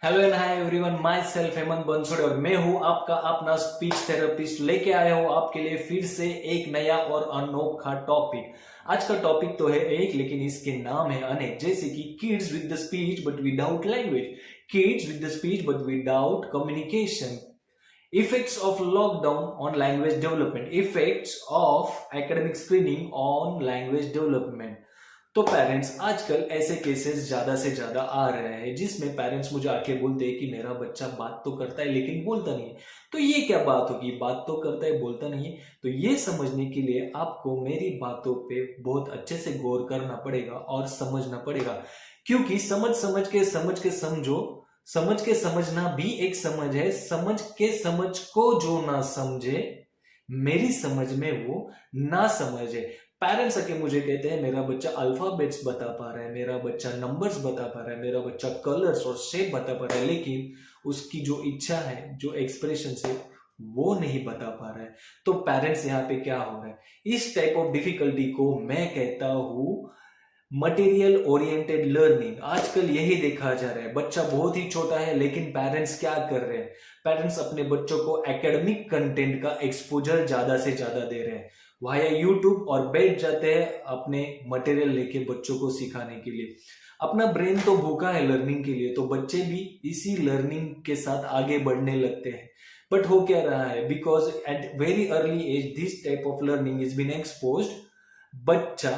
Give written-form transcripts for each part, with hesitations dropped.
Hello and hi everyone, my self Hemant Bansode और मैं हूं आपका अपना स्पीच थेरेपिस्ट। लेके आया हूं आपके लिए फिर से एक नया और अनोखा टॉपिक। आज का टॉपिक तो है एक, लेकिन इसके नाम है अनेक। जैसे कि kids with the speech but without language, kids with the speech but without communication, effects of lockdown on language development, effects of academic screening on language development. तो पेरेंट्स, आजकल ऐसे केसेस ज्यादा से ज्यादा आ रहे हैं जिसमें पेरेंट्स मुझे आके बोलते हैं कि मेरा बच्चा बात तो करता है लेकिन बोलता नहीं है। तो ये क्या बात होगी, बात तो करता है बोलता नहीं है? तो ये समझने के लिए आपको मेरी बातों पे बहुत अच्छे से गौर करना पड़ेगा और समझना पड़ेगा, क्योंकि समझ के समझो, समझ के समझना भी एक समझ है। समझ के समझ को जो ना समझे, मेरी समझ में वो ना समझे। पेरेंट्स आके मुझे कहते हैं मेरा बच्चा अल्फाबेट्स बता पा रहा है, मेरा बच्चा नंबर्स बता पा रहा है, मेरा बच्चा कलर्स और शेप बता पा रहा है, लेकिन उसकी जो इच्छा है, जो एक्सप्रेशन है, वो नहीं बता पा रहा है। तो पेरेंट्स यहाँ पे क्या हो रहा है, इस टाइप ऑफ डिफिकल्टी को मैं कहता हूं मटेरियल ओरिएंटेड लर्निंग। आजकल यही देखा जा रहा है, बच्चा बहुत ही छोटा है लेकिन पेरेंट्स क्या कर रहे हैं, पेरेंट्स अपने बच्चों को एकेडमिक कंटेंट का एक्सपोजर ज्यादा से ज्यादा दे रहे हैं वाया यूट्यूब, और बैठ जाते हैं अपने मटेरियल लेके बच्चों को सिखाने के लिए। अपना ब्रेन तो भूखा है लर्निंग के लिए, तो बच्चे भी इसी लर्निंग के साथ आगे बढ़ने लगते हैं। बट हो क्या रहा है, because at very early age this type of learning is been exposed, बच्चा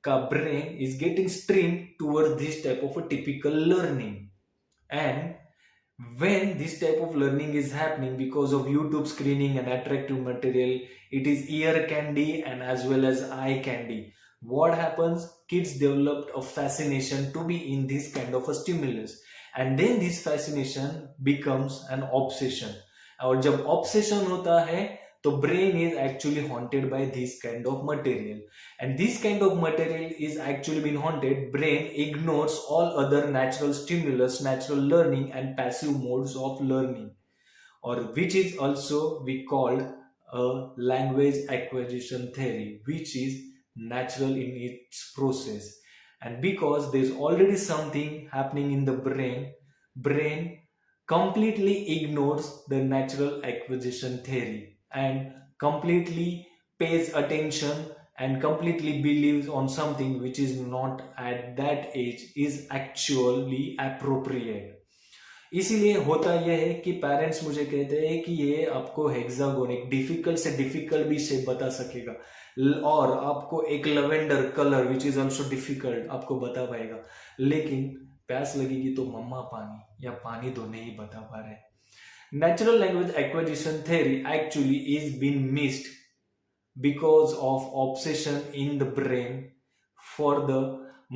का brain is getting streamed towards this type of a typical learning. And when this type of learning is happening because of YouTube screening and attractive material, it is ear candy and as well as eye candy. What happens, kids developed a fascination to be in this kind of a stimulus, and then this fascination becomes an obsession. और जब obsession होता है तो brain is actually haunted by this kind of material, and this kind of material is actually been haunted. Brain ignores all other natural stimulus, natural learning and passive modes of learning, or which is also we called a language acquisition theory, which is natural in its process. And because there's already something happening in the brain completely ignores the natural acquisition theory and completely pays attention and completely believes on something which is not at that age is actually appropriate. इसीलिए होता यह है कि parents मुझे कहते हैं कि ये आपको हेक्सागोन, एक डिफिकल्ट से डिफिकल्ट भी शेप बता सकेगा, और आपको एक lavender colour which is also difficult आपको बता पाएगा, लेकिन प्यास लगेगी तो मम्मा पानी या पानी दो नहीं बता पा रहे। Natural language acquisition theory actually is being missed because of obsession in the brain for the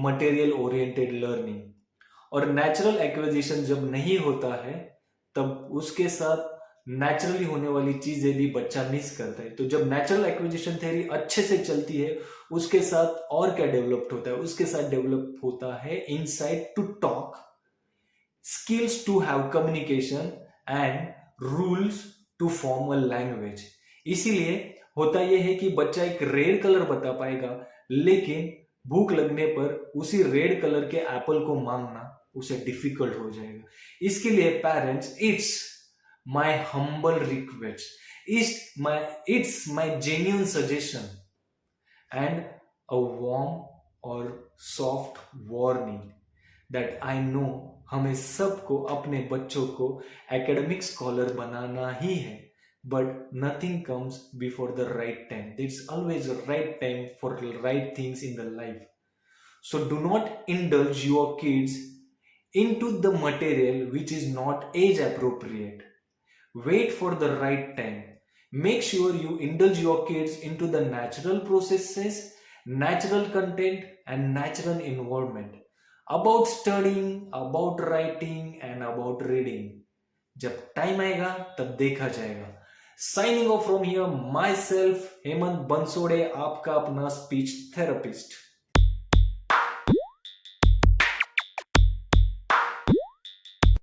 material oriented learning. और नेचुरल एक्विजिशन जब नहीं होता है तब उसके साथ नेचुरली होने वाली चीजें भी बच्चा मिस करता है। तो जब नेचुरल एक्विजिशन थ्योरी अच्छे से चलती है, उसके साथ और क्या डेवलप होता है, उसके साथ डेवलप होता है insight to talk, skills to have communication and rules to form a language. इसीलिए होता यह है कि बच्चा एक रेड कलर बता पाएगा, लेकिन भूख लगने पर उसी रेड कलर के एप्पल को मांगना उसे डिफिकल्ट हो जाएगा। इसके लिए parents, it's my humble request, it's my genuine suggestion and a warm और soft warning that I know हमें सबको अपने बच्चों को एकेडमिक स्कॉलर बनाना ही है, but nothing comes before the right time. There's always a right time for the right things in the life. So do not indulge your kids into the material which is not age appropriate. Wait for the right time. Make sure you indulge your kids into the natural processes, natural content and natural involvement about studying, about writing and about reading. जब time आएगा तब देखा जाएगा। Signing off from here, my self Hemant Bansode, आपका अपना speech therapist.